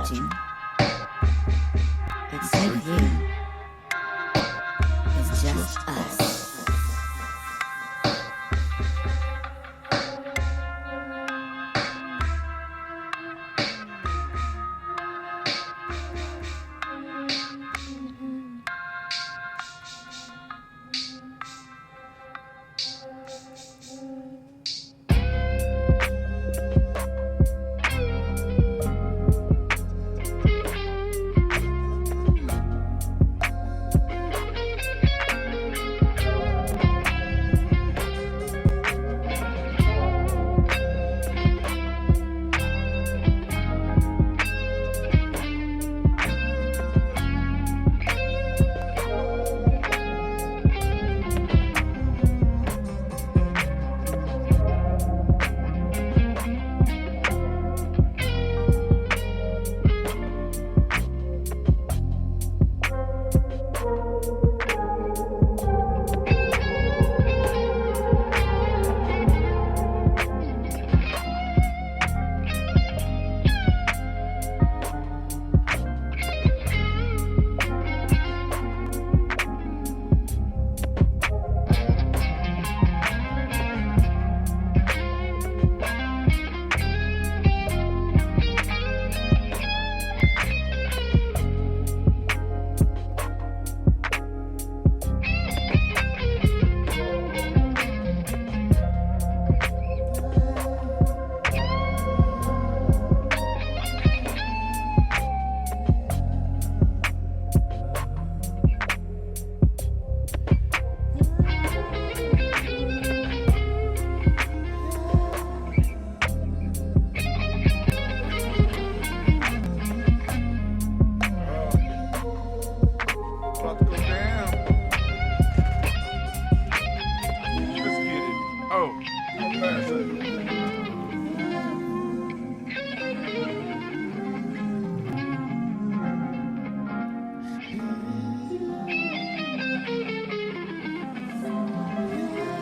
watching. It's safe here. It's just us.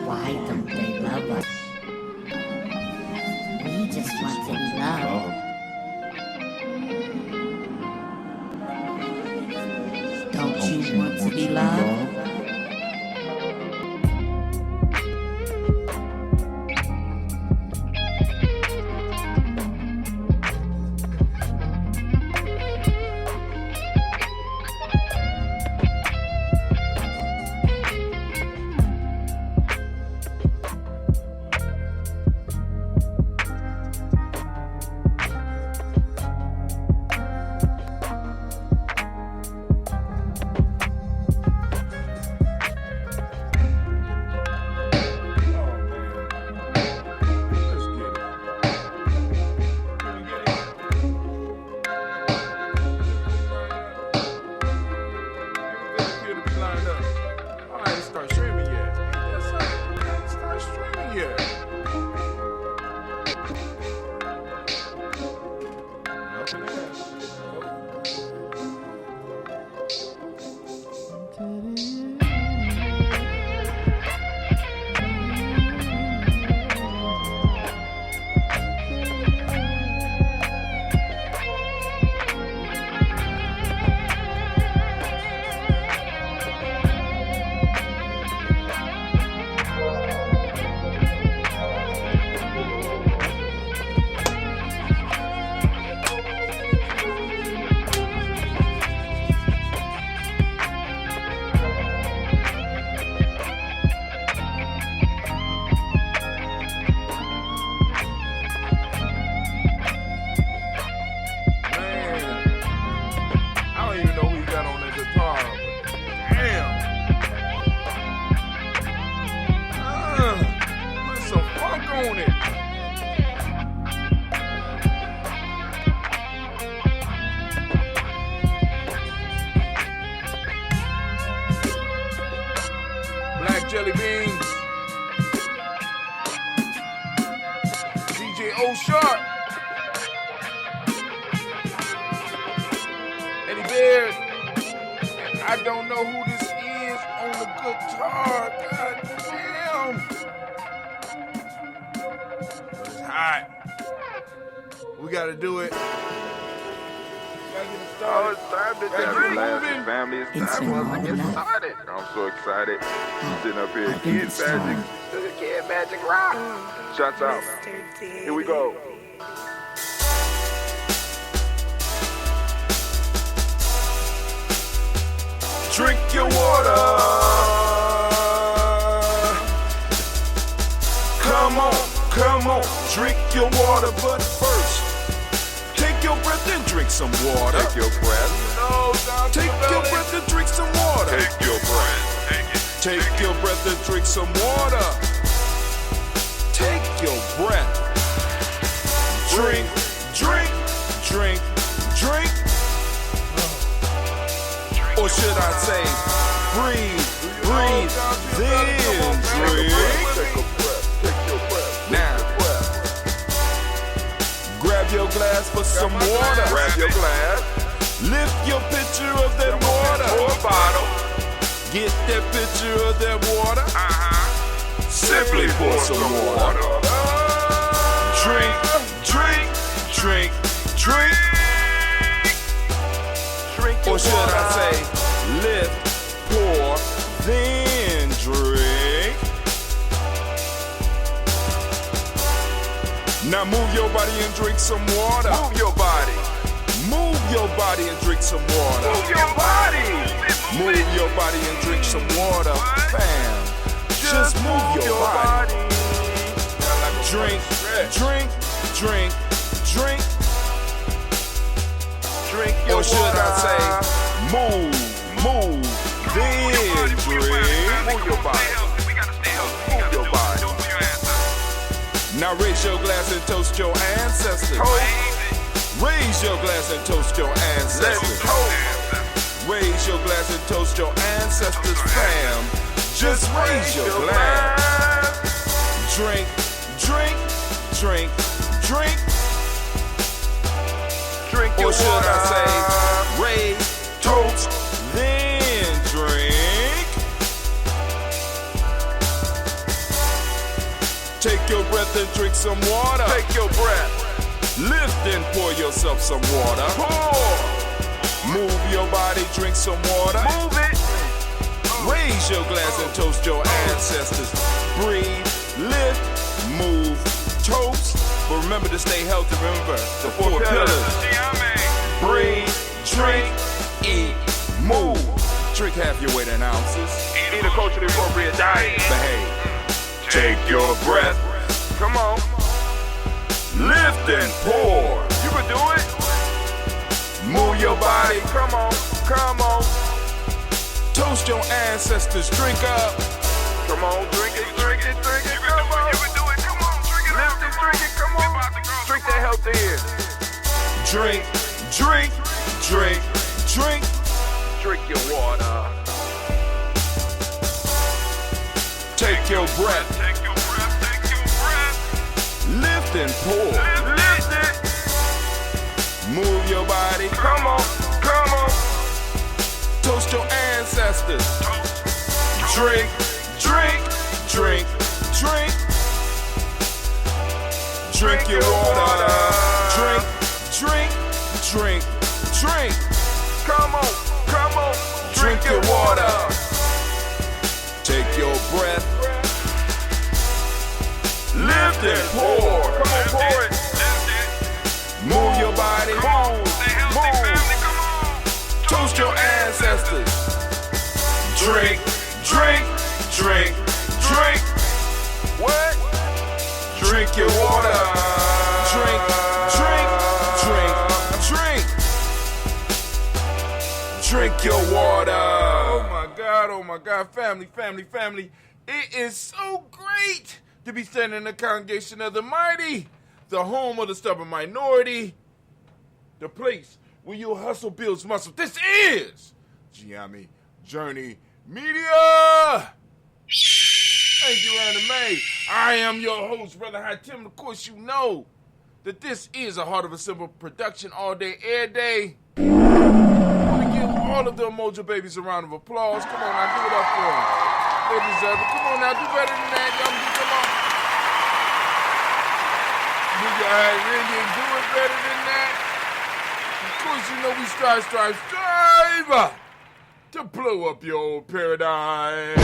Why don't they love us? We just want to be loved. Don't you want to be loved? Jelly beans. DJ O Sharp. Eddie Beard. And I don't know who this is on the guitar. God damn. But it's hot. We gotta do it. Oh, it's time to get moving. Family, it's It's time been for us to long get enough. started. I'm so excited. I'm sitting up here, I think Kid it's Magic. time. Kid Magic Rock. Shots out. Here we go. Drink your water. Come on, drink your water, but first, take your breath and drink some water. Take your breath. Take your breath and drink some water. Take your breath. Take your breath and drink some water. Take your breath. Drink. Or should I say, breathe, then drink. Now, grab your glass for some water. Grab your glass. Lift your pitcher of that water. Or bottle. Get that pitcher of that water. Simply pour some water. Drink. Or should I say, lift, pour, then drink. Now move your body and drink some water. Move your body and drink some water. Move your body and drink some water. Fam, just move your body. Drink. Or should I say, move, then drink. Move your body. Now raise your glass and toast your ancestors. Raise your glass and toast your ancestors. Raise your glass and toast your ancestors, fam. Just raise your glass. Drink. Or should I say, raise, toast, then drink. Take your breath and drink some water. Take your breath. Lift and pour yourself some water. Pour. Move your body, drink some water. Move it. Raise your glass and toast your ancestors. Breathe, lift, move, toast. But remember to stay healthy. Remember the four pillars. Breathe, drink, eat, move. Drink half your weight in ounces. Eat a culturally appropriate diet. Behave. Take your breath. Come on. Lift and pour. You can do it. Move your body. Come on. Toast your ancestors. Drink up. Come on, drink it. Come on. You can do it. Come on, drink it. Lift and drink it. Come on. Drink that healthy air. Drink. Drink your water. Take your breath. Lift and pour. Lift it. Move your body. Come on. Toast your ancestors. Drink. Drink your water. Drink. Come on. Drink your water. Take your breath. Lift and pour. Come on, pour it. Move your body. Move. Toast your ancestors. Drink. What? Drink your water. Drink. Drink your water. Oh my God, family. It is so great to be standing in the congregation of the mighty, the home of the stubborn minority, the place where your hustle builds muscle. This is Gye-Nyame Journey Media. Thank you, Gye-Nyame. I am your host, Brother High Tim. Of course, you know that this is a Heart of a Simple production all day, every day. All of the Umoja babies a round of applause. Come on now, give it up for them. They deserve it. Come on now, do better than that, young people. Come on. You guys really do it better than that. Of course, you know we strive to blow up your old paradigm.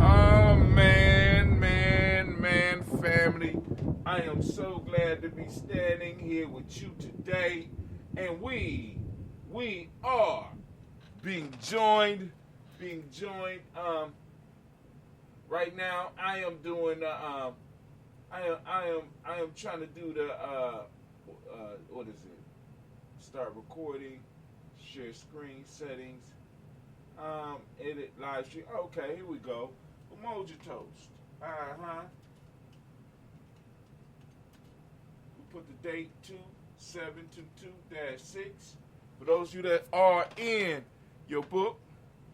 Oh, man, family. I am so glad to be standing here with you today. And we are being joined. Right now, I am doing I am trying to do the what is it? Start recording, share screen settings, edit live stream. Okay, here we go. Umoja Toast. We put the date 2722-6. For those of you that are in your book,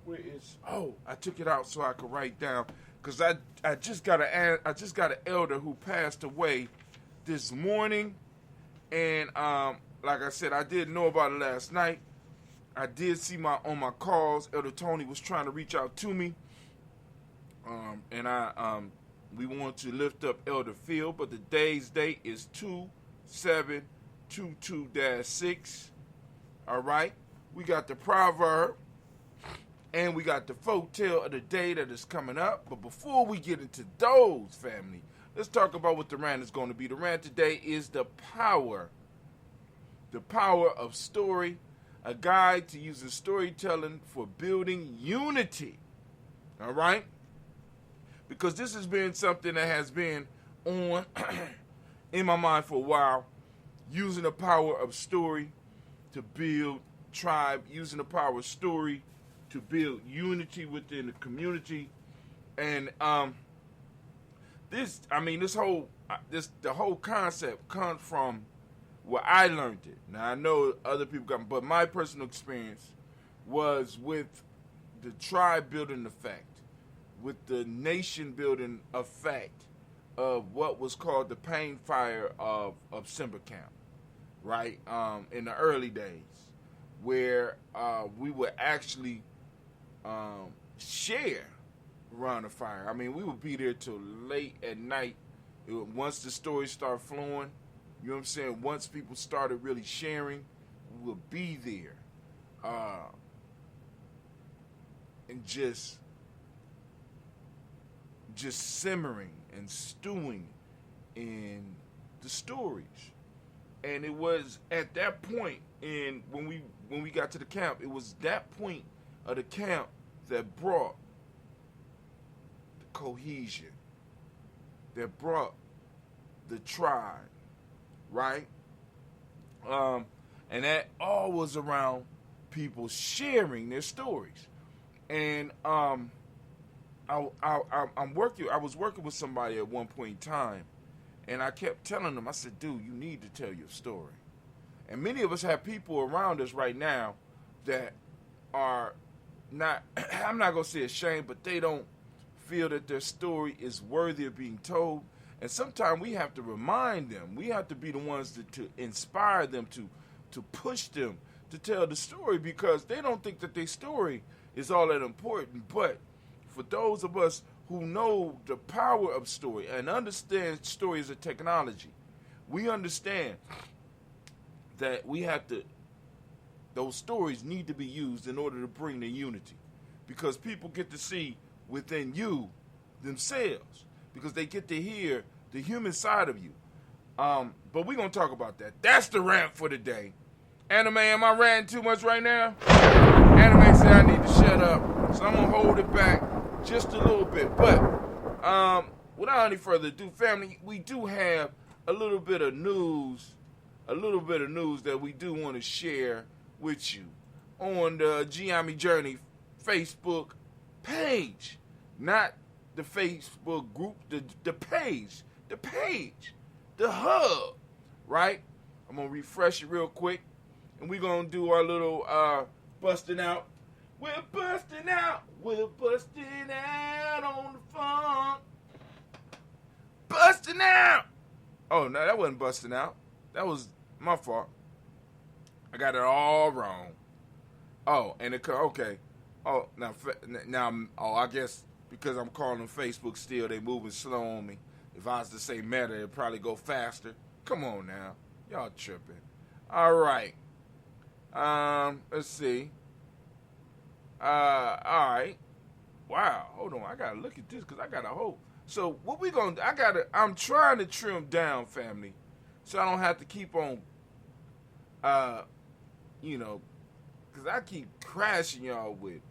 where is? Oh, I took it out so I could write down. Because I just got an elder who passed away this morning, and like I said, I didn't know about it last night. I did see on my calls, Elder Tony was trying to reach out to me, and we want to lift up Elder Phil, but the day's date is 2722-6. All right, we got the Proverb. And we got the folk tale of the day that is coming up. But before we get into those, family, let's talk about what the rant is going to be. The rant today is the power of story, a guide to using storytelling for building unity. All right? Because this has been something that has been on in my mind for a while, using the power of story to build tribe, using the power of story to build unity within the community. And the whole concept comes from where I learned it. Now I know other people got, but my personal experience was with the tribe building effect, with the nation building effect of what was called the pain fire of Simba Camp, right? In the early days, where we would actually share around the fire. I mean, we would be there till late at night. Once the stories start flowing, you know what I'm saying? Once people started really sharing, we would be there, and just simmering and stewing in the stories. And it was at that point, and when we got to the camp, it was that point of the camp that brought the cohesion, that brought the tribe, right? And that all was around people sharing their stories. And I was working with somebody at one point in time, and I kept telling them, I said, dude, you need to tell your story. And many of us have people around us right now that are not, I'm not going to say ashamed, but they don't feel that their story is worthy of being told. And sometimes we have to remind them. We have to be the ones to inspire them, to push them to tell the story, because they don't think that their story is all that important. But for those of us who know the power of story and understand story as a technology, we understand that we have to, those stories need to be used in order to bring the unity, because people get to see within you themselves, because they get to hear the human side of you. But we're going to talk about that. That's the rant for today. Anime, am I ranting too much right now? Anime said I need to shut up, so I'm going to hold it back just a little bit. But without any further ado, family, we do have a little bit of news that we do want to share with you on the Gye-Nyame Journey Facebook page. Not the Facebook group, the page, the hub, right? I'm going to refresh it real quick, and we're going to do our little busting out. We're busting out on the funk. Busting out. Oh, no, that wasn't busting out. That was my fault. I got it all wrong. Oh, and okay. Oh, now, I guess because I'm calling them Facebook still, they moving slow on me. If I was to say Meta, it'd probably go faster. Come on now. Y'all tripping. All right. Let's see. All right. Wow. Hold on. I gotta look at this because I got a hope. So what we gonna? I'm trying to trim down, family, so I don't have to keep on. Because I keep crashing y'all with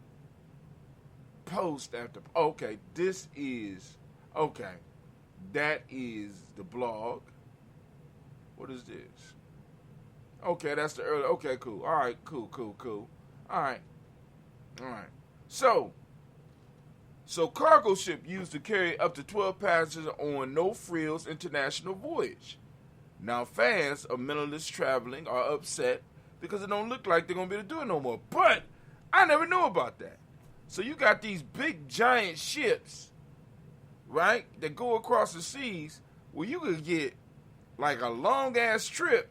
post after. Okay, that is the blog. What is this? Okay, that's the early. Okay, cool. All right, cool. All right. So cargo ship used to carry up to 12 passengers on no-frills international voyage. Now fans of minimalist traveling are upset because it don't look like they're going to be able to do it no more. But I never knew about that. So you got these big giant ships, right, that go across the seas where you could get like a long-ass trip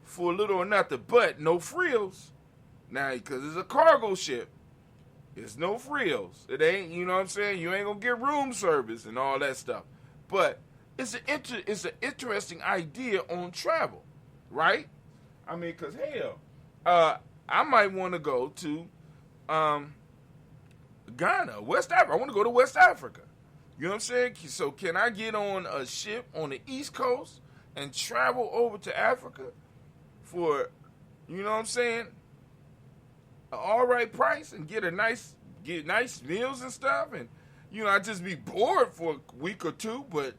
for little or nothing, but no frills. Now, because it's a cargo ship, it's no frills. It ain't, you know what I'm saying? You ain't going to get room service and all that stuff. But it's an interesting idea on travel, right? I mean, because, hell, I might want to go to Ghana, West Africa. I want to go to West Africa. You know what I'm saying? So can I get on a ship on the East Coast and travel over to Africa for, you know what I'm saying, an all right price and get nice meals and stuff? And, you know, I'd just be bored for a week or two, but,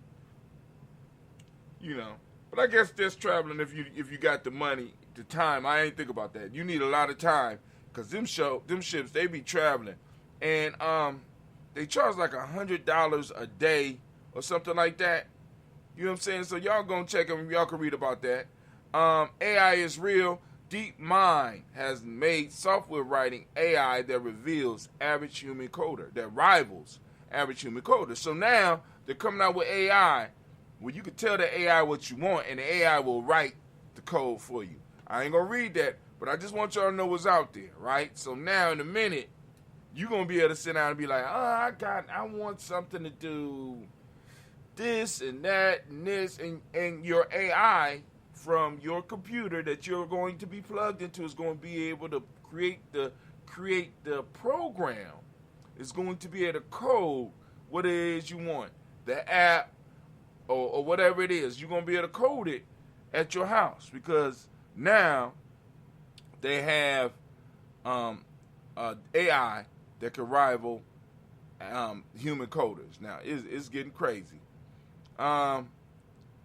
you know. But I guess just traveling if you got the money, the time. I ain't think about that. You need a lot of time because them ships, they be traveling. And they charge like $100 a day or something like that. You know what I'm saying? So y'all go and check them. Y'all can read about that. AI is real. DeepMind has made software writing AI that rivals average human coder. So now they're coming out with AI where you can tell the AI what you want and the AI will write the code for you. I ain't going to read that, but I just want y'all to know what's out there, right? So now in a minute, you're going to be able to sit down and be like, I want something to do this and that and this, and your AI from your computer that you're going to be plugged into is going to be able to create the program. It's going to be able to code what it is you want. The app or whatever it is, you're going to be able to code it at your house because now they have AI that can rival human coders. Now, it's getting crazy. I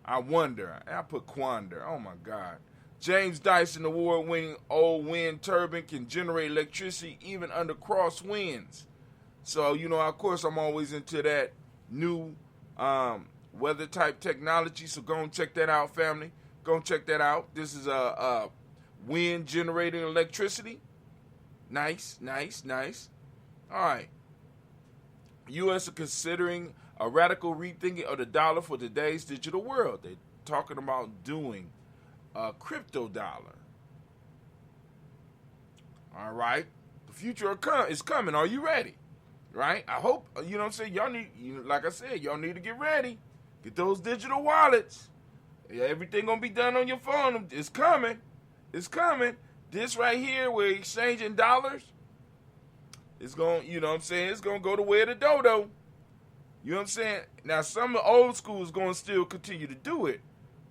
wonder. I put quander. Oh, my God. James Dyson award-winning old wind turbine can generate electricity even under crosswinds. So, you know, of course, I'm always into that new weather-type technology. So go and check that out, family. Go and check that out. This is a wind generating electricity. Nice. All right. U.S. are considering a radical rethinking of the dollar for today's digital world. They're talking about doing a crypto dollar. All right. The future is coming. Are you ready? Right? I hope, you know what I'm saying? Y'all need, like I said, y'all need to get ready. Get those digital wallets. Yeah, everything going to be done on your phone. It's coming. This right here, we're exchanging dollars. It's going, you know what I'm saying? It's going to go the way of the dodo. You know what I'm saying? Now, some of the old school is going to still continue to do it.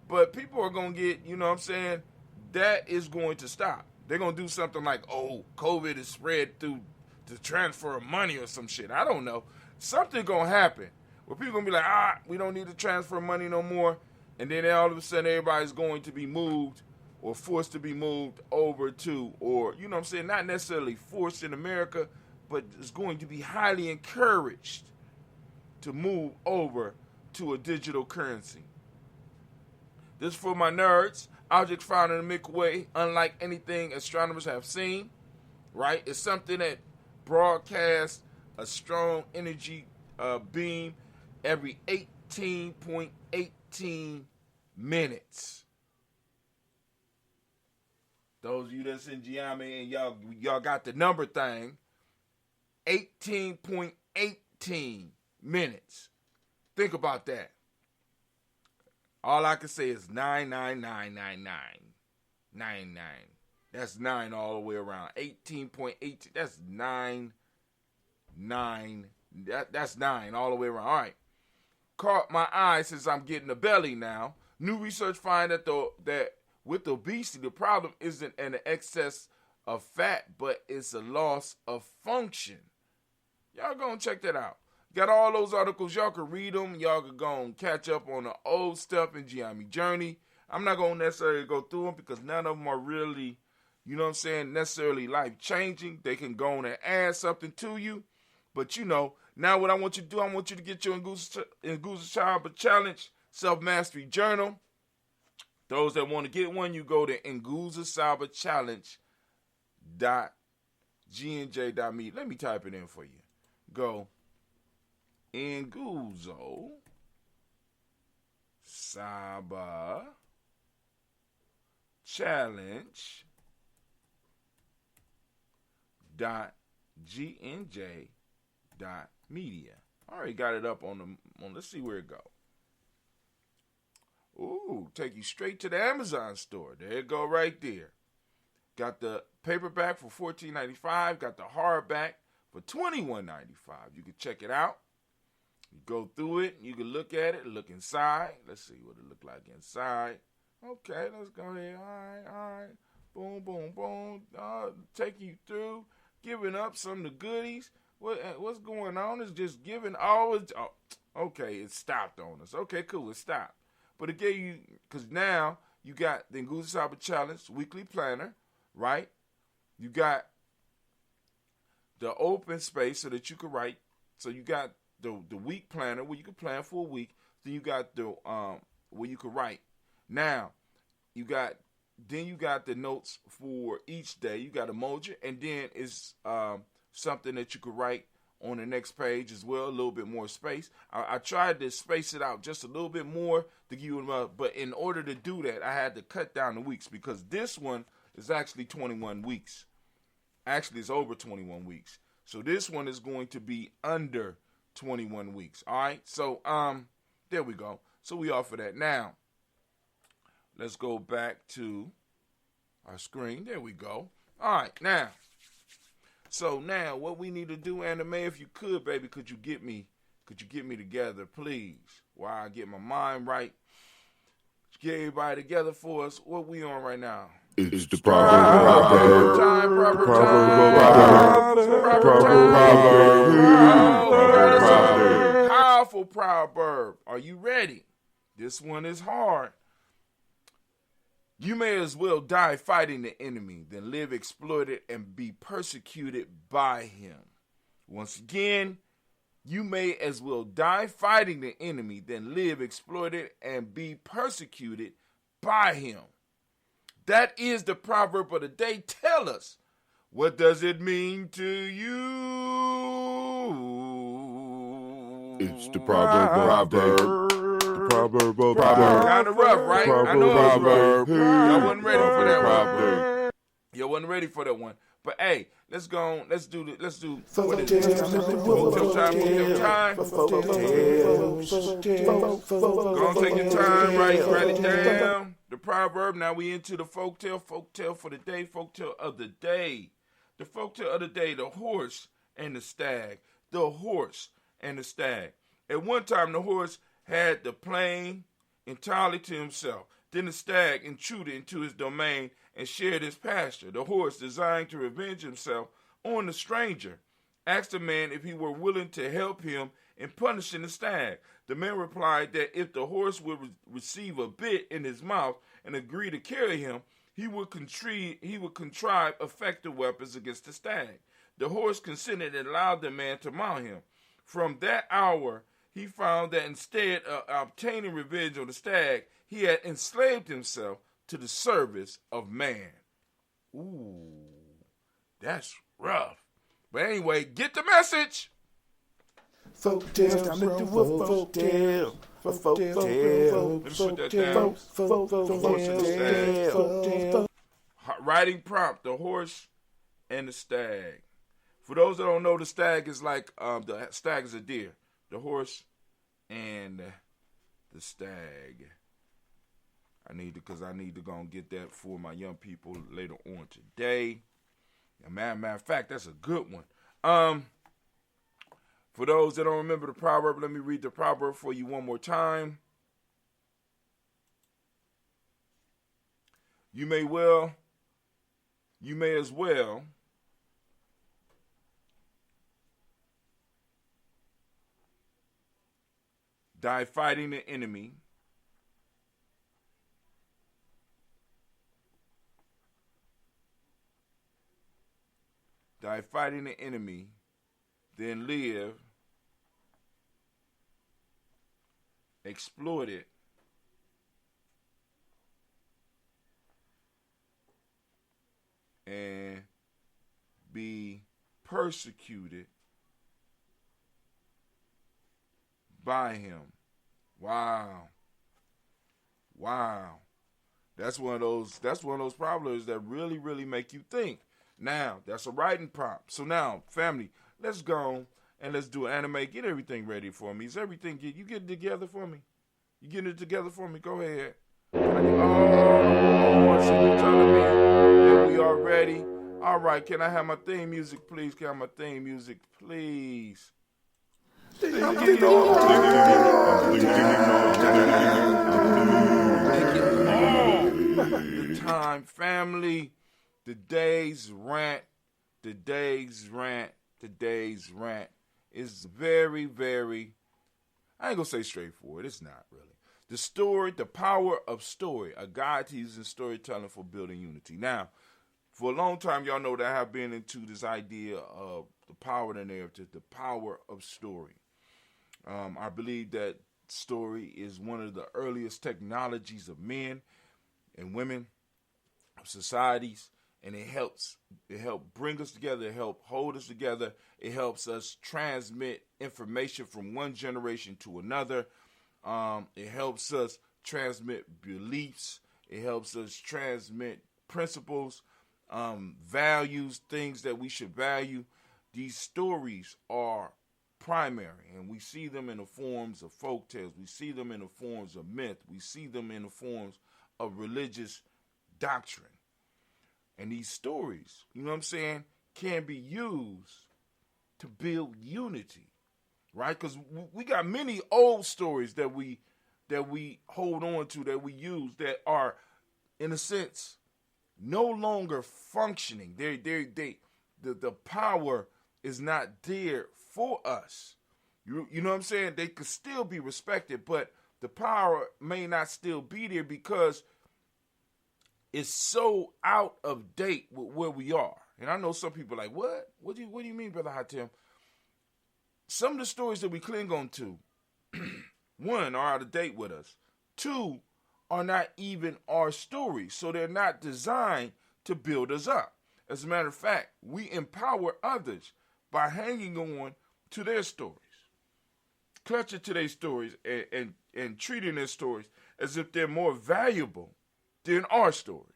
But people are going to get, you know what I'm saying? That is going to stop. They're going to do something like, COVID is spread through the transfer of money or some shit. I don't know. Something going to happen where people going to be like, we don't need to transfer money no more. And then all of a sudden everybody's going to be moved or forced to be moved over to, or, you know what I'm saying, not necessarily forced in America, but it's going to be highly encouraged to move over to a digital currency. This is for my nerds. Objects found in the Milky Way, unlike anything astronomers have seen, right? It's something that broadcasts a strong energy beam every 18.18 minutes. Those of you that's in Gye-Nyame and y'all got the number thing, 18.18 minutes. Think about that. All I can say is 99999. That's 9 all the way around. 18.8. That's 9. That's 9 all the way around. All right. Caught my eye since I'm getting a belly now. New research find that with obesity, the problem isn't an excess of fat, but it's a loss of function. Y'all go and check that out. Got all those articles. Y'all can read them. Y'all can go and catch up on the old stuff in Gye-Nyame journey. I'm not going to necessarily go through them because none of them are really, you know what I'm saying, necessarily life-changing. They can go on and add something to you. But, you know, now what I want you to do, I want you to get your Umoja Challenge Self-Mastery Journal. Those that want to get one, you go to GNJMedia.support. Let me type it in for you. Go Nguzo Saba Challenge .GNJ.media. Already got it up on let's see where it go. Ooh, take you straight to the Amazon store. There it go right there. Got the paperback for $14.95. Got the hardback for $21.95. You can check it out. You go through it. You can look at it. Look inside. Let's see what it look like inside. Okay, let's go ahead. All right. Boom, boom, boom. Take you through. Giving up some of the goodies. What's going on? It's just giving all. Okay, it stopped on us. Okay, cool. It stopped. But it gave you, because now you got the Nguzo Saba Challenge weekly planner, right? You got the open space so that you can write. So you got the week planner where you can plan for a week. Then you got the where you can write. Now you got the notes for each day. You got Umoja, and then it's something that you could write on the next page as well, a little bit more space. I tried to space it out just a little bit more to give you, but in order to do that, I had to cut down the weeks because this one is actually 21 weeks. Actually, it's over 21 weeks. So this one is going to be under 21 weeks. All right. So there we go. So we offer that. Now, let's go back to our screen. There we go. All right. Now, so now what we need to do, Anime, if you could, baby, could you get me together, please? While I get my mind right. Get everybody together for us. What we on right now? It's the Proverb time. Powerful proverb. Are you ready? This one is hard. You may as well die fighting the enemy than live exploited and be persecuted by him. Once again, you may as well die fighting the enemy than live exploited and be persecuted by him. That is the proverb of the day. Tell us, what does it mean to you? It's the proverb of the day. Proverb. Kind of rough, right? I know it's rough. Y'all wasn't ready for that one. Y'all wasn't ready for that one. But hey, let's go on. Let's do what is it? Folktale time. Go on, take your time, write it down. The proverb. Now we into the folktale for the day, folktale of the day. The folktale of the day, the horse and the stag. The horse and the stag. At one time, the horse had the plain entirely to himself. Then the stag intruded into his domain and shared his pasture. The horse, desiring to revenge himself on the stranger, asked the man if he were willing to help him in punishing the stag. The man replied that if the horse would receive a bit in his mouth and agree to carry him, he would contrive effective weapons against the stag. The horse consented and allowed the man to mount him. From that hour, he found that instead of obtaining revenge on the stag, he had enslaved himself to the service of man. Ooh, that's rough. But anyway, get the message. Folktales, I'm into a folktale. Let me put that down. Folktale. Writing prompt, the horse and the stag. For those that don't know, the stag is like, the stag is a deer. The horse and the stag. because I need to go and get that for my young people later on today. And matter of fact, that's a good one. For those that don't remember the proverb, let me read the proverb for you one more time. You may as well die fighting the enemy than live exploited and be persecuted by him. Wow. That's one of those proverbs that really, really make you think. Now, that's a writing prompt. So now, family, let's go and let's do an anime. Get everything ready for me. Is everything you get it together for me? You getting it together for me? Go ahead. So you're telling me that we are ready? All right, can I have my theme music, please? Can I have my theme music, please? The time, family. Today's rant is very, very, I ain't gonna say straightforward. It's not really. The power of story, a guide to using storytelling for building unity. Now, for a long time, y'all know that I have been into this idea of the power of the narrative, the power of story. I believe that story is one of the earliest technologies of men and women, of societies, and it helps bring us together, it helps hold us together, it helps us transmit information from one generation to another. It helps us transmit beliefs, it helps us transmit principles, values, things that we should value. These stories are primary, and we see them in the forms of folk tales, we see them in the forms of myth, we see them in the forms of religious doctrine. And these stories, you know what I'm saying, can be used to build unity, right? Because we got many old stories that we hold on to, that we use, that are, in a sense, no longer functioning. The power is not there for us. You know what I'm saying? They could still be respected, but the power may not still be there because it's so out of date with where we are. And I know some people are like, what? What do you mean, Brother Hatim? Some of the stories that we cling on to, one, are out of date with us. Two, are not even our stories. So they're not designed to build us up. As a matter of fact, we empower others by hanging on to their stories, clutching to their stories, and treating their stories as if they're more valuable than our stories,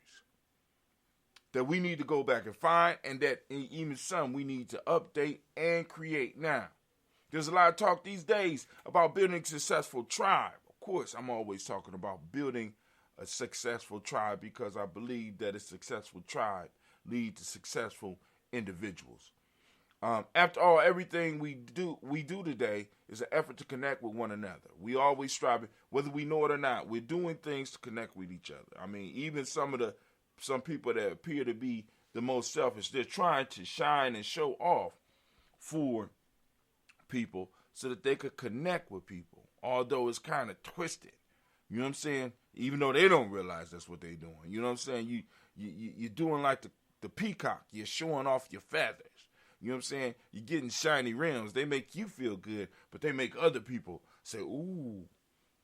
that we need to go back and find, and that even some we need to update and create now. There's a lot of talk these days about building a successful tribe. Of course, I'm always talking about building a successful tribe because I believe that a successful tribe leads to successful individuals. After all, everything we do today is an effort to connect with one another. We always strive, whether we know it or not, we're doing things to connect with each other. I mean, even some people that appear to be the most selfish, they're trying to shine and show off for people so that they could connect with people, although it's kind of twisted. You know what I'm saying? Even though they don't realize that's what they're doing. You know what I'm saying? You're doing like the peacock. You're showing off your feathers. You know what I'm saying? You're getting shiny rims. They make you feel good, but they make other people say, ooh,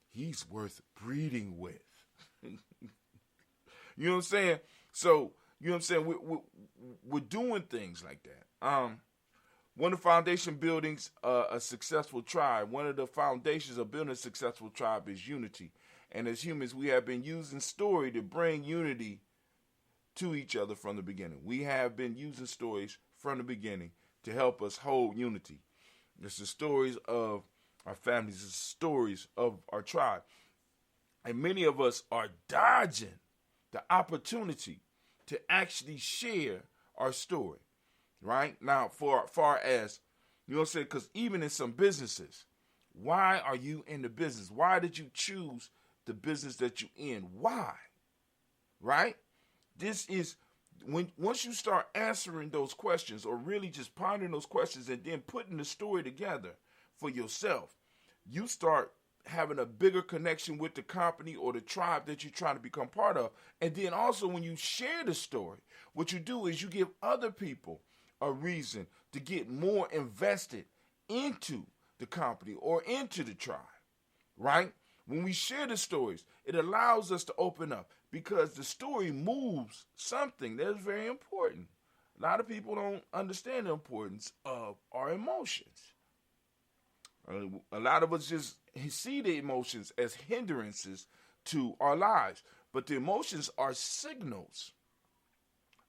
he's worth breeding with. You know what I'm saying? So, you know what I'm saying? We're doing things like that. One of the foundation buildings a successful tribe, one of the foundations of building a successful tribe is unity. And as humans, we have been using story to bring unity to each other from the beginning. We have been using stories from the beginning to help us hold unity. It's the stories of our families, it's the stories of our tribe. And many of us are dodging the opportunity to actually share our story, right? Now, for far as, you know what I'm saying, because even in some businesses, why are you in the business? Why did you choose the business that you're in? Why? Right? This is, once you start answering those questions or really just pondering those questions and then putting the story together for yourself, you start having a bigger connection with the company or the tribe that you're trying to become part of. And then also when you share the story, what you do is you give other people a reason to get more invested into the company or into the tribe, right? When we share the stories, it allows us to open up because the story moves something that is very important. A lot of people don't understand the importance of our emotions. A lot of us just see the emotions as hindrances to our lives, but the emotions are signals,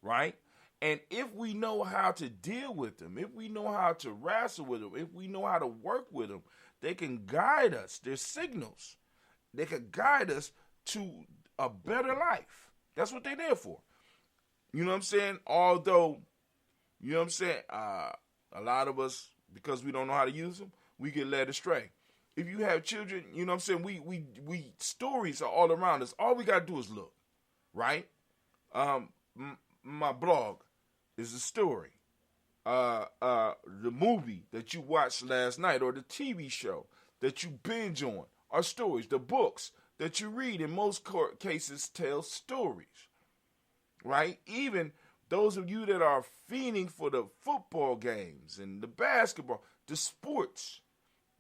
right? And if we know how to deal with them, if we know how to wrestle with them, if we know how to work with them, they can guide us. They're signals. They can guide us to a better life. That's what they're there for. You know what I'm saying? Although, you know what I'm saying, a lot of us, because we don't know how to use them, we get led astray. If you have children, you know what I'm saying, we stories are all around us. All we got to do is look, right? My blog is a story. The movie that you watched last night or the TV show that you binge on are stories. The books that you read in most cases tell stories, right? Even those of you that are fiending for the football games and the basketball, the sports,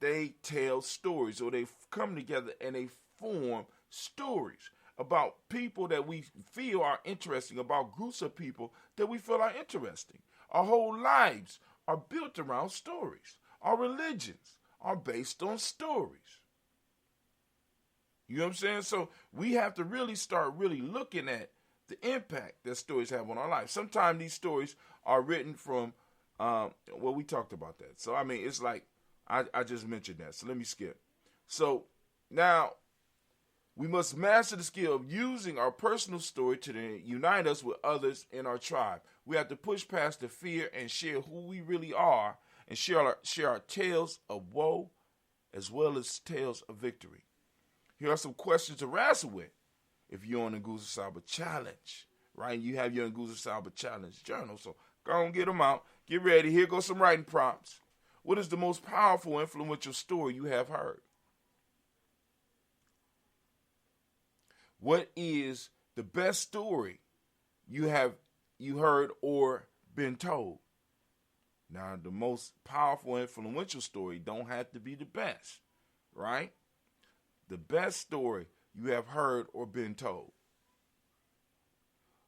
they tell stories, or they come together and they form stories about people that we feel are interesting, about groups of people that we feel are interesting. Our whole lives are built around stories. Our religions are based on stories. You know what I'm saying? So we have to really start really looking at the impact that stories have on our lives. Sometimes these stories are written from, well, we talked about that. So, I mean, it's like, I just mentioned that. So let me skip. So now we must master the skill of using our personal story to unite us with others in our tribe. We have to push past the fear and share who we really are and share our tales of woe as well as tales of victory. Here are some questions to wrestle with if you're on the Nguzo Saba Challenge, right? You have your Nguzo Saba Challenge journal, so go and get them out. Get ready. Here goes some writing prompts. What is the most powerful, influential story you have heard? What is the best story you heard or been told? Now, the most powerful, influential story don't have to be the best, right? The best story you have heard or been told.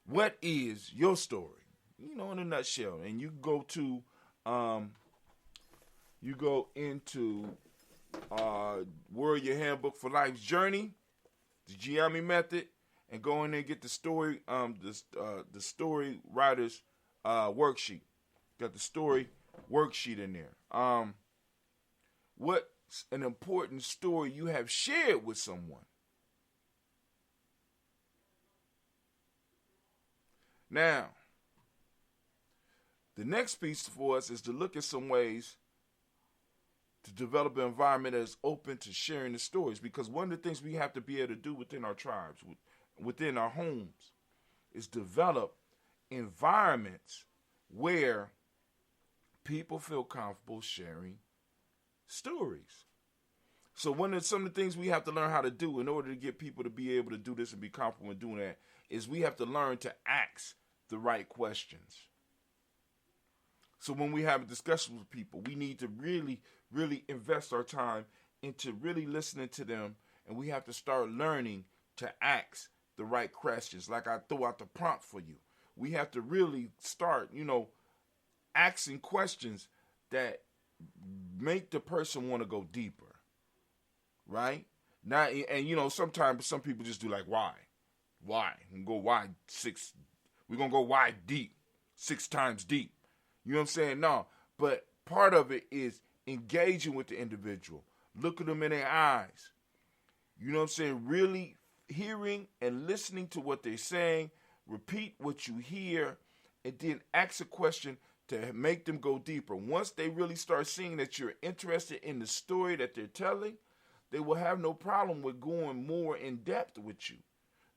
What is your story? You know, in a nutshell. And you go to, you go into Warrior Handbook for Life's Journey, the Gye-Nyame method, and go in there and get the story, the story writer's worksheet. Got the story worksheet in there. What's an important story you have shared with someone? Now, the next piece for us is to look at some ways to develop an environment that is open to sharing the stories, because one of the things we have to be able to do within our tribes, within our homes, is develop environments where people feel comfortable sharing stories. So some of the things we have to learn how to do in order to get people to be able to do this and be comfortable in doing that is we have to learn to ask the right questions. So when we have a discussion with people, we need to really, really invest our time into really listening to them, and we have to start learning to ask the right questions. Like I threw out the prompt for you. We have to really start, asking questions that make the person want to go deeper, right? Now, and sometimes some people just do like, why? And go why six? We're gonna go why deep, 6 times deep. You know what I'm saying? No, but part of it is engaging with the individual, look at them in their eyes, You know what I'm saying? Really hearing and listening to what they're saying, repeat what you hear, and then ask a question to make them go deeper. Once they really start seeing that you're interested in the story that they're telling, they will have no problem with going more in depth with you,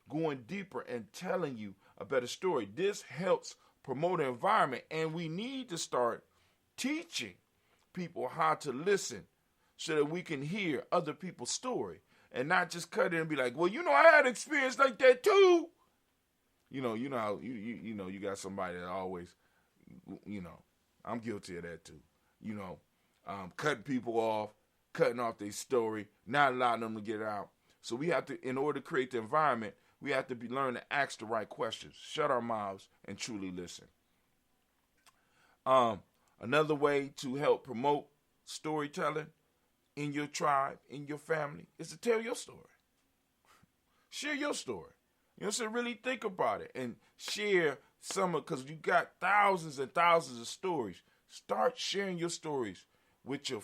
going deeper and telling you a better story. This helps promote an environment, and we need to start teaching people how to listen so that we can hear other people's story and not just cut it and be like, well, I had experience like that too. You know how you got somebody that always, I'm guilty of that too. Cutting people off, cutting off their story, not allowing them to get out. So we have to, in order to create the environment, we have to learn to ask the right questions, shut our mouths, and truly listen. Another way to help promote storytelling in your tribe, in your family, is to tell your story. Share your story. So really think about it and share because you got thousands and thousands of stories. Start sharing your stories with your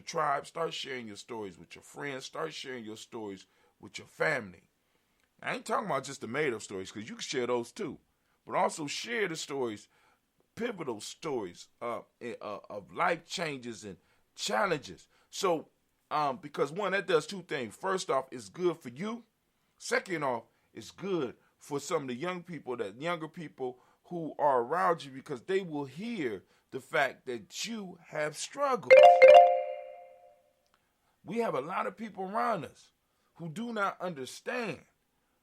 tribe. Start sharing your stories with your friends. Start sharing your stories with your family. I ain't talking about just the made-up stories, because you can share those too. But also share the stories, pivotal stories of life changes and challenges. So, because one, that does two things. First off, it's good for you. Second off, it's good for some of the younger people who are around you, because they will hear the fact that you have struggled. We have a lot of people around us who do not understand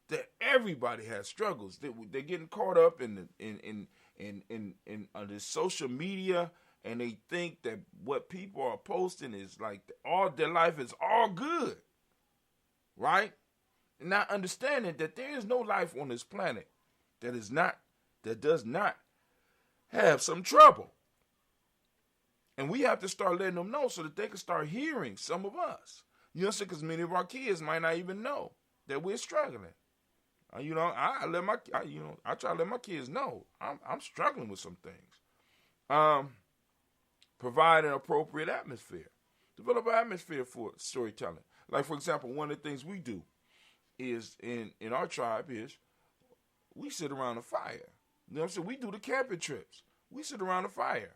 that everybody has struggles. They're getting caught up in the social media, and they think that what people are posting is like all their life is all good, right? Not understanding that there is no life on this planet that does not have some trouble. And we have to start letting them know so that they can start hearing some of us. Because many of our kids might not even know that we're struggling. I try to let my kids know I'm struggling with some things. Provide an appropriate atmosphere. Develop an atmosphere for storytelling. Like, for example, one of the things we do is in our tribe is we sit around a fire. We do the camping trips. We sit around a fire.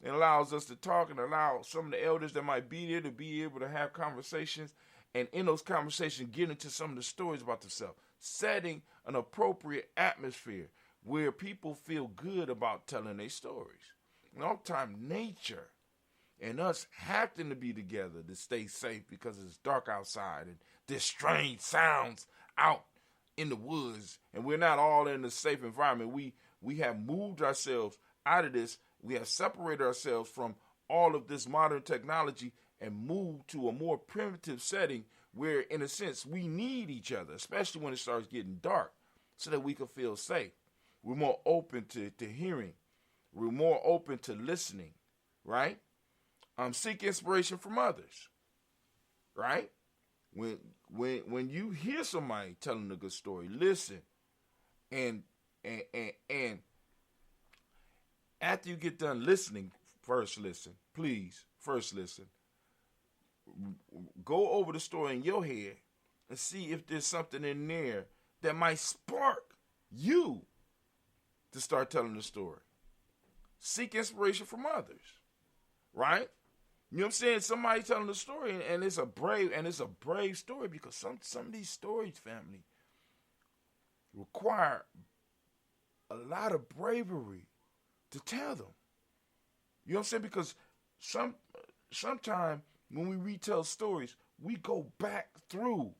It allows us to talk and allow some of the elders that might be there to be able to have conversations, and in those conversations get into some of the stories about themselves, setting an appropriate atmosphere where people feel good about telling their stories. And all the time, nature and us having to be together to stay safe because it's dark outside and there's strange sounds out in the woods, and we're not all in a safe environment. We have moved ourselves out of this. We have separated ourselves from all of this modern technology and moved to a more primitive setting where, in a sense, we need each other, especially when it starts getting dark, so that we can feel safe. We're more open to hearing. We're more open to listening, right? Seek inspiration from others, right? When you hear somebody telling a good story, listen, and after you get done listening, first listen. Go over the story in your head and see if there's something in there that might spark you to start telling the story. Seek inspiration from others, right? You know what I'm saying? Somebody telling the story, and it's a brave story, because some of these stories, family, require a lot of bravery to tell them. You know what I'm saying? Because sometimes when we retell stories, we go back through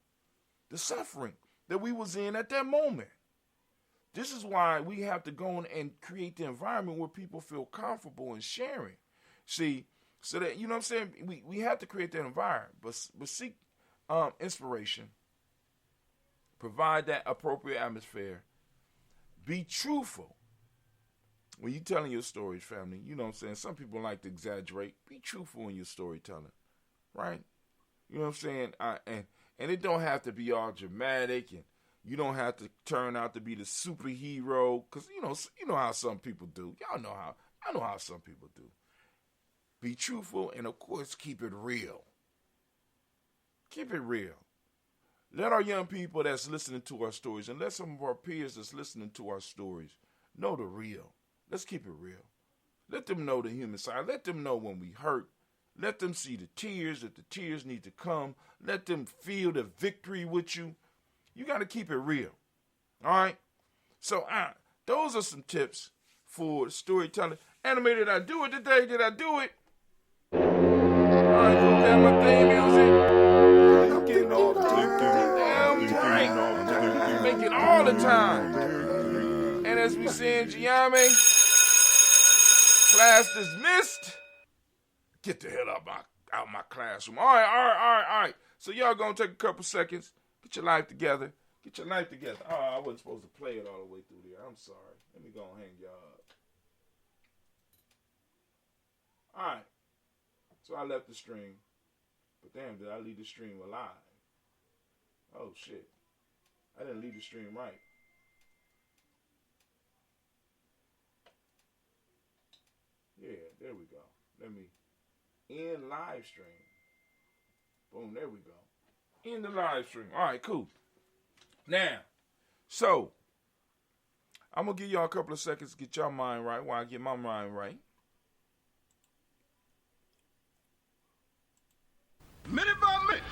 the suffering that we was in at that moment. This is why we have to go in and create the environment where people feel comfortable in sharing. See, so that, you know what I'm saying, we have to create that environment, but seek inspiration. Provide that appropriate atmosphere. Be truthful. When you're telling your stories, family, you know what I'm saying? Some people like to exaggerate. Be truthful in your storytelling, right? You know what I'm saying? And it don't have to be all dramatic, and you don't have to turn out to be the superhero, because you know how some people do. I know how some people do. Be truthful, and of course, keep it real. Keep it real. Let our young people that's listening to our stories, and let some of our peers that's listening to our stories know the real. Let's keep it real. Let them know the human side. Let them know when we hurt. Let them see the tears, if the tears need to come. Let them feel the victory with you. You got to keep it real. All right? So those are some tips for storytelling. Anime, did I do it today? Did I do it? All right, go get my theme music. I'm getting off damn right. Make it all the time. And as we say in Gye-Nyame, class dismissed. Get the hell out my classroom. All right. So y'all gonna take a couple seconds. Get your life together. Oh, I wasn't supposed to play it all the way through there. I'm sorry. Let me go and hang y'all up. All right. So I left the stream. But damn, did I leave the stream alive? Oh, shit. I didn't leave the stream right. Yeah, there we go. Let me end live stream. Boom, there we go. End the live stream. All right, cool. Now, so, I'm going to give y'all a couple of seconds to get your mind right while I get my mind right. Minute by minute,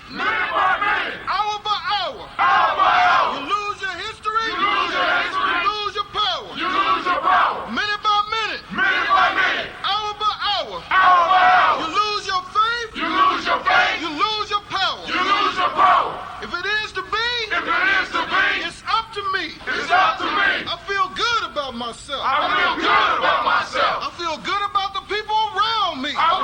hour by hour, you lose your history, you lose your power, minute by minute, hour by hour, you lose your faith, you lose your power, if it is to be, it's up to me, I feel good about myself, I feel good about the people around me, I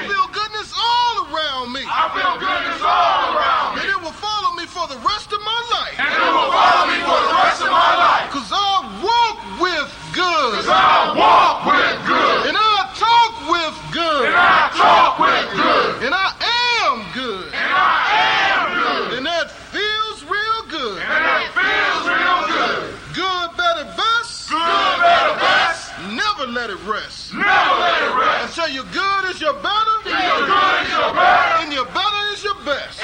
feel goodness all around me. And it will follow me for the rest of my life. Cause I walk with good. And I talk with good. And I am good. And that feels real good. Good, better, best. Never let it rest. Until your good is your better. And your better is your best.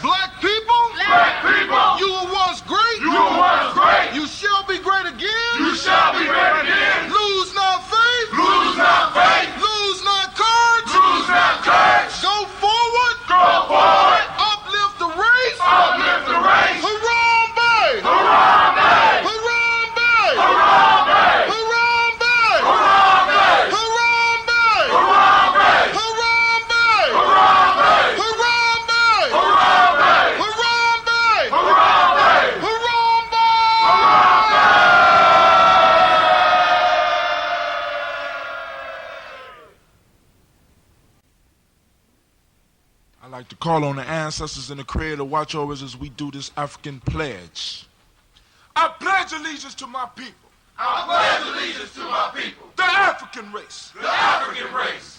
Black people, you were once great. You shall be great again. Lose not faith. Lose not courage. Go forward. Uplift the race. Harambe. I like to call on the ancestors and the Creator to watch over us as we do this African pledge. I pledge allegiance to my people. The African race.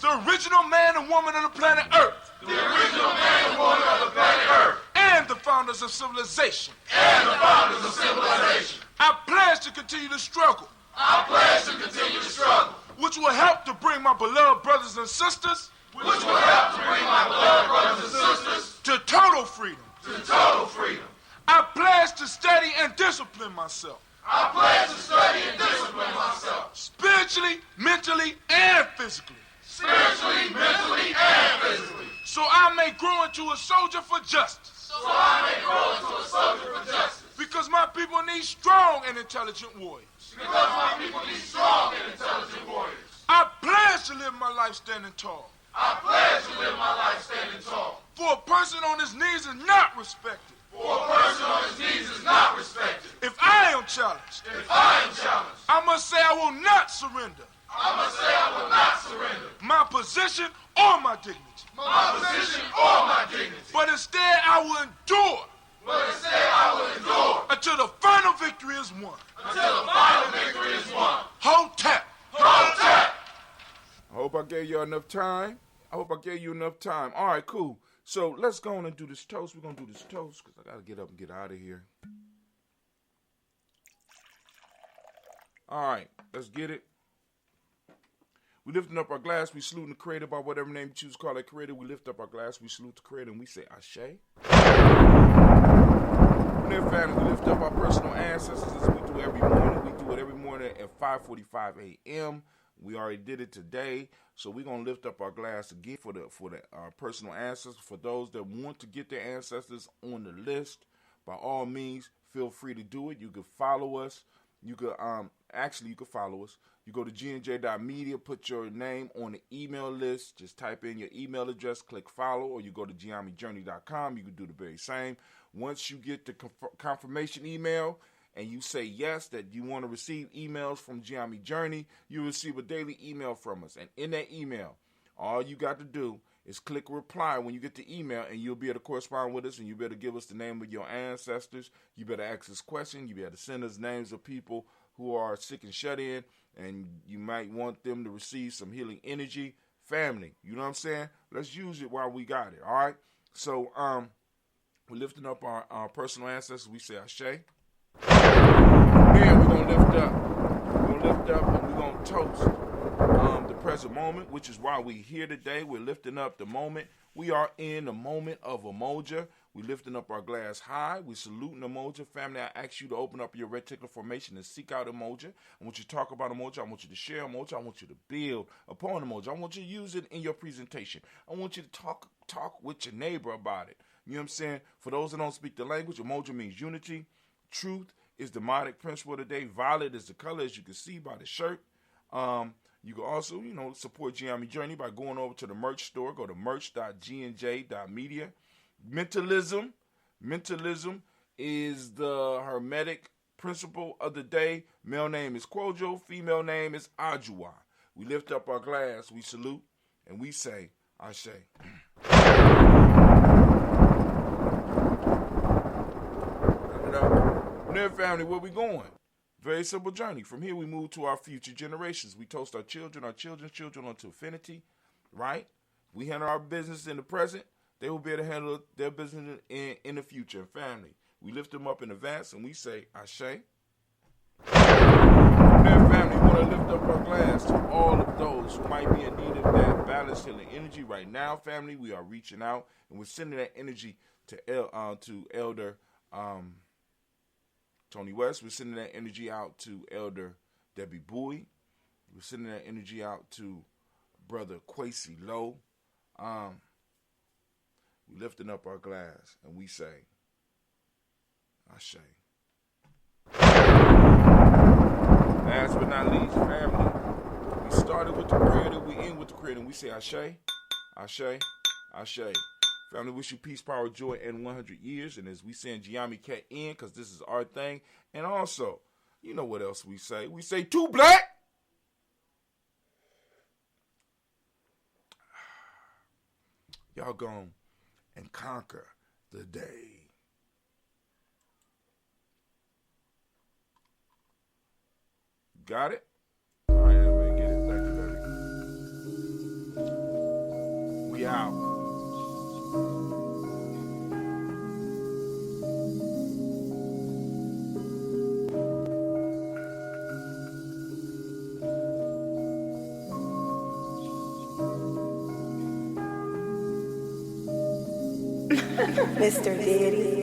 The original man and woman of the planet Earth. And the founders of civilization. I pledge to continue the struggle. Which will help to bring my beloved brothers and sisters. To total freedom. I pledge to study and discipline myself. Spiritually, mentally, and physically. So I may grow into a soldier for justice. Because my people need strong and intelligent warriors. I pledge to live my life standing tall. For a person on his knees is not respected. If I am challenged, I must say I will not surrender. My position or my dignity. But instead I will endure. Until the final victory is won. Hold tap. I hope I gave you enough time. All right, cool. So let's go on and do this toast. We're going to do this toast because I got to get up and get out of here. All right, let's get it. We lifting up our glass. We saluting the Creator by whatever name you choose to call that Creator. We lift up our glass. We salute the Creator, and we say Ashe. When they're family, we lift up our personal ancestors as we do every morning. We do it every morning at 5:45 a.m. We already did it today, so we're gonna lift up our glass again for the personal ancestors. For those that want to get their ancestors on the list, by all means, feel free to do it. You can follow us. You could you can follow us. You go to GNJ.Media, put your name on the email list. Just type in your email address, click follow, or you go to GNJMedia.support. You can do the very same. Once you get the confirmation email and you say yes, that you want to receive emails from Gye-Nyame Journey, you receive a daily email from us. And in that email, all you got to do is click reply when you get the email, and you'll be able to correspond with us, and you better give us the name of your ancestors. You better ask us questions. You better send us names of people who are sick and shut in, and you might want them to receive some healing energy. Family, you know what I'm saying? Let's use it while we got it, all right? So we're lifting up our personal ancestors. We say Ashe. Then we're going to lift up. We're going to lift up, and we're going to toast the present moment, which is why we're here today. We're lifting up the moment. We are in the moment of Umoja. We're lifting up our glass high. We're saluting Umoja. Family, I ask you to open up your reticular formation and seek out Umoja. I want you to talk about Umoja. I want you to share Umoja. I want you to build upon Umoja. I want you to use it in your presentation. I want you to talk with your neighbor about it. You know what I'm saying? For those that don't speak the language, Umoja means unity. Truth is the demonic principle of the day. Violet is the color, as you can see by the shirt. You can also, support Gye-Nyame Journey by going over to the merch store. Go to merch.GNJ.Media. Mentalism is the hermetic principle of the day. Male name is Kwojo. Female name is Ajua. We lift up our glass, we salute, and we say, Ashe. Now, family, where we going? Very simple journey. From here, we move to our future generations. We toast our children's children onto infinity, right? We handle our business in the present. They will be able to handle their business in the future. Family, we lift them up in advance, and we say, Ashe. Now, family, we want to lift up our glass to all of those who might be in need of that balanced healing energy right now. Family, we are reaching out, and we're sending that energy to Elder Tony West. We're sending that energy out to Elder Debbie Bowie. We're sending that energy out to Brother Kwesi Lowe. We lifting up our glass and we say, Ashe. Last but not least, family, we started with the Creator, we end with the Creator, and we say Ashe, Ashe, Ashe. Family, wish you peace, power, joy, and 100 years. And as we send Gye-Nyame Cat in, because this is our thing. And also, you know what else we say? We say, too black. Y'all go and conquer the day. Got it? All right, man, get it. Thank you, baby. We out. Mr. Diddy.